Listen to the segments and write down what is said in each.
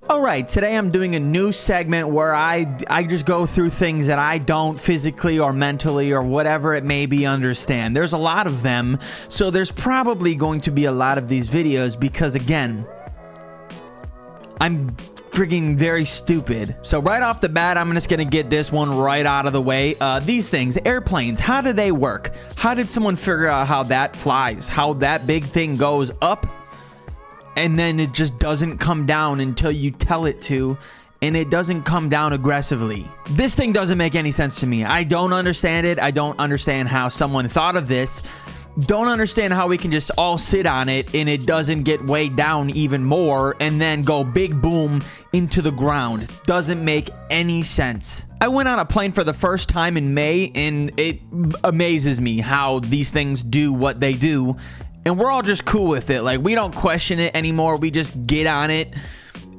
All right, today I'm doing a new segment where I just go through things that I don't physically or mentally or whatever it may be understand. There's a lot of them, so there's probably going to be a lot of these videos because, again, I'm freaking very stupid. So right off the bat, I'm just gonna get this one right out of the way. These things, airplanes, how do they work? How did someone figure out how that flies? How that big thing goes up and then it just doesn't come down until you tell it to, and it doesn't come down aggressively. This thing doesn't make any sense to me. I don't understand it. I don't understand how someone thought of this. Don't understand how we can just all sit on it and it doesn't get weighed down even more and then go big boom into the ground. Doesn't make any sense. I went on a plane for the first time in May, and it amazes me how these things do what they do. And we're all just cool with it. Like, we don't question it anymore. We just get on it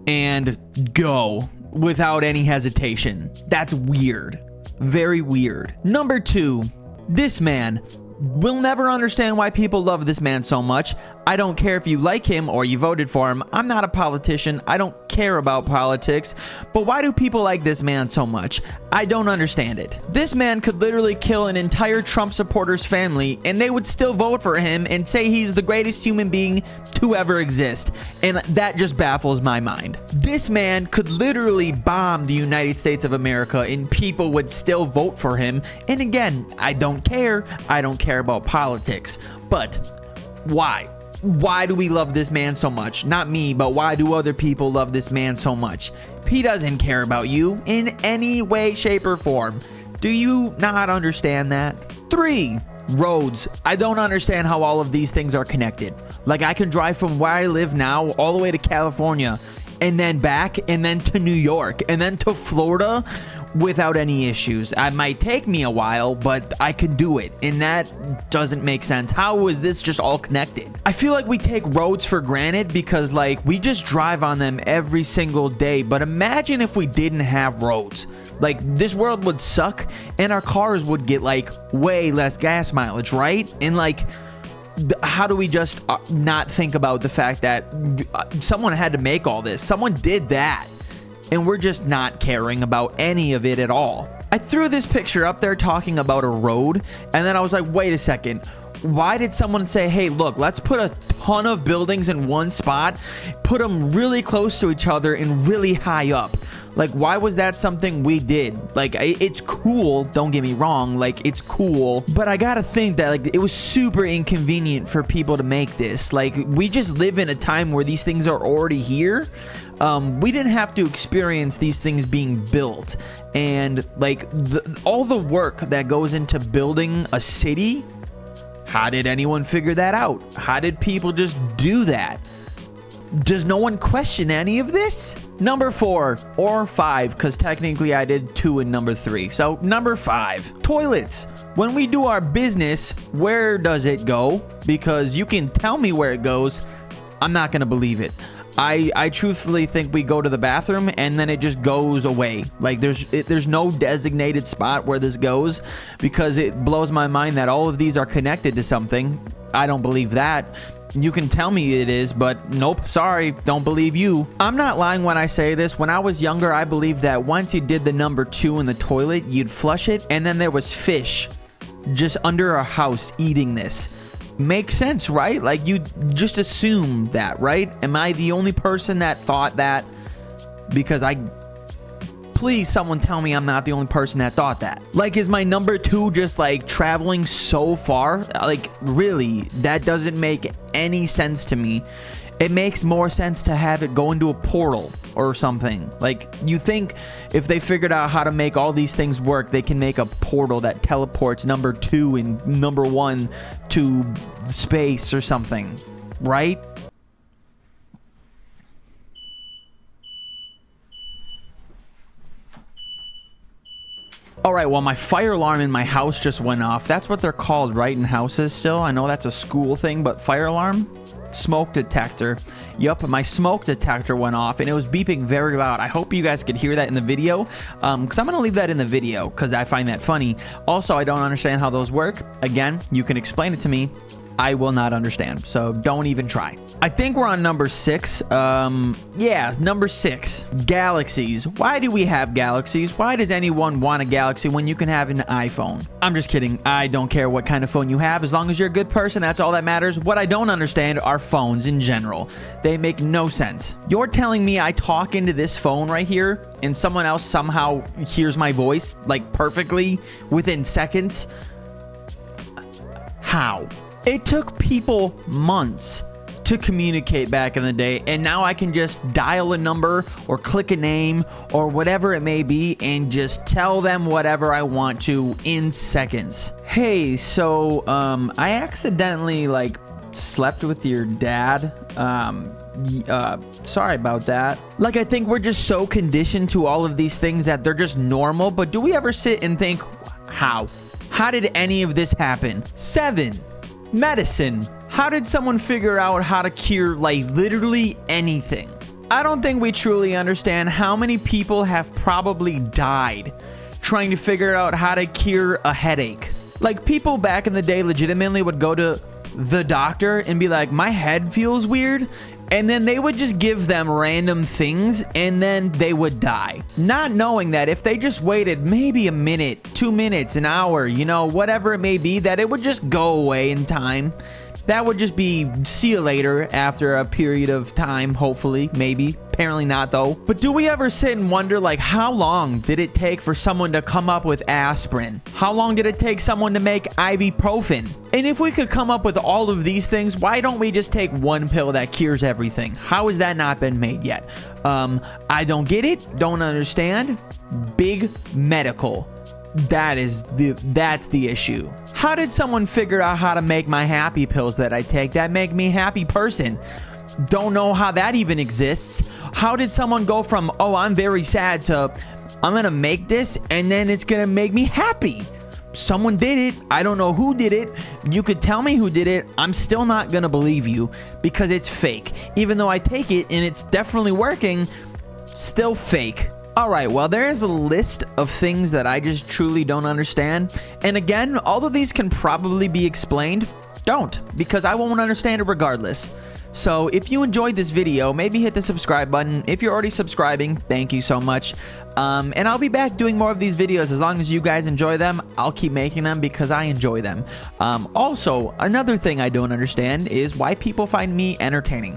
and go without any hesitation. That's weird. Very weird. Number 2, this man. We'll never understand why people love this man so much. I don't care if you like him or you voted for him. I'm not a politician. I don't care about politics. But why do people like this man so much? I don't understand it. This man could literally kill an entire Trump supporter's family and they would still vote for him and say he's the greatest human being to ever exist. And that just baffles my mind. This man could literally bomb the United States of America and people would still vote for him. And again, I don't care. I don't care about politics. But why? Why do we love this man so much? Not me, but why do other people love this man so much? He doesn't care about you in any way, shape, or form. Do you not understand that? 3, roads. I don't understand how all of these things are connected. Like, I can drive from where I live now all the way to California and then back and then to New York and then to Florida without any issues. It might take me a while, but I can do it, and that doesn't make sense. How is this just all connected? I feel like we take roads for granted because, like, we just drive on them every single day, but imagine if we didn't have roads. Like, this world would suck and our cars would get, like, way less gas mileage, right? And, like, how do we just not think about the fact that someone had to make all this? Someone did that. And we're just not caring about any of it at all. I threw this picture up there talking about a road, and then I was like, wait a second. Why did someone say, hey, look, let's put a ton of buildings in one spot, put them really close to each other and really high up? Like, why was that something we did? Like, it's cool, don't get me wrong, like, it's cool, but I gotta think that, like, it was super inconvenient for people to make this. Like, we just live in a time where these things are already here. We didn't have to experience these things being built, and, like, all the work that goes into building a city, how did anyone figure that out? How did people just do that? Does no one question any of this? Number 4 or 5, because technically I did 2 in number 3. So number 5, toilets. When we do our business, where does it go? Because you can tell me where it goes. I'm not going to believe it. I truthfully think we go to the bathroom and then it just goes away. Like, there's no designated spot where this goes, because it blows my mind that all of these are connected to something. I don't believe that. You can tell me it is, but nope, sorry, don't believe you. I'm not lying when I say this. When I was younger, I believed that once you did the number 2 in the toilet, you'd flush it, and then there was fish just under our house eating this. Makes sense, right? Like, you just assume that, right? Am I the only person that thought that? Because please, someone tell me I'm not the only person that thought that. Like, is my number 2 just, like, traveling so far? Like, really, that doesn't make any sense to me. It makes more sense to have it go into a portal or something. Like, you think if they figured out how to make all these things work, they can make a portal that teleports number 2 and number 1 to space or something, right? All right, well, my fire alarm in my house just went off. That's what they're called, right, in houses still? I know that's a school thing, but fire alarm? Smoke detector. Yup, my smoke detector went off, and it was beeping very loud. I hope you guys could hear that in the video, because I'm going to leave that in the video, because I find that funny. Also, I don't understand how those work. Again, you can explain it to me. I will not understand. So don't even try. I think we're on number 6. Yeah, number 6. Galaxies. Why do we have galaxies? Why does anyone want a galaxy when you can have an iPhone? I'm just kidding. I don't care what kind of phone you have. As long as you're a good person, that's all that matters. What I don't understand are phones in general. They make no sense. You're telling me I talk into this phone right here and someone else somehow hears my voice like perfectly within seconds? How? It took people months to communicate back in the day, and now I can just dial a number or click a name or whatever it may be and just tell them whatever I want to in seconds. Hey, so I accidentally like slept with your dad. Sorry about that. Like, I think we're just so conditioned to all of these things that they're just normal, but do we ever sit and think, how did any of this happen? 7. Medicine. How did someone figure out how to cure like literally anything? I don't think we truly understand how many people have probably died trying to figure out how to cure a headache. Like, people back in the day legitimately would go to the doctor and be like, my head feels weird, and then they would just give them random things and then they would die, not knowing that if they just waited maybe a minute, 2 minutes, an hour, you know, whatever it may be, that it would just go away in time. That would just be see you later after a period of time, hopefully, maybe. Apparently not, though. But do we ever sit and wonder, like, how long did it take for someone to come up with aspirin? How long did it take someone to make ibuprofen? And if we could come up with all of these things, why don't we just take one pill that cures everything? How has that not been made yet? I don't get it. Don't understand. Big medical. That's the issue. How did someone figure out how to make my happy pills that I take that make me a happy person? Don't know how that even exists. How did someone go from, oh, I'm very sad, to I'm gonna make this and then it's gonna make me happy? Someone did it. I don't know who did it. You could tell me who did it. I'm still not gonna believe you because it's fake. Even though I take it and it's definitely working, still fake. Alright, well, there's a list of things that I just truly don't understand. And again, all of these can probably be explained. Don't, because I won't understand it regardless. So if you enjoyed this video, maybe hit the subscribe button. If you're already subscribing, thank you so much. And I'll be back doing more of these videos. As long as you guys enjoy them, I'll keep making them because I enjoy them. Also, another thing I don't understand is why people find me entertaining.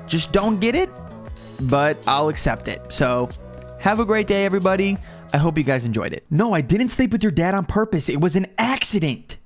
Just don't get it, but I'll accept it. So have a great day, everybody. I hope you guys enjoyed it. No, I didn't sleep with your dad on purpose. It was an accident.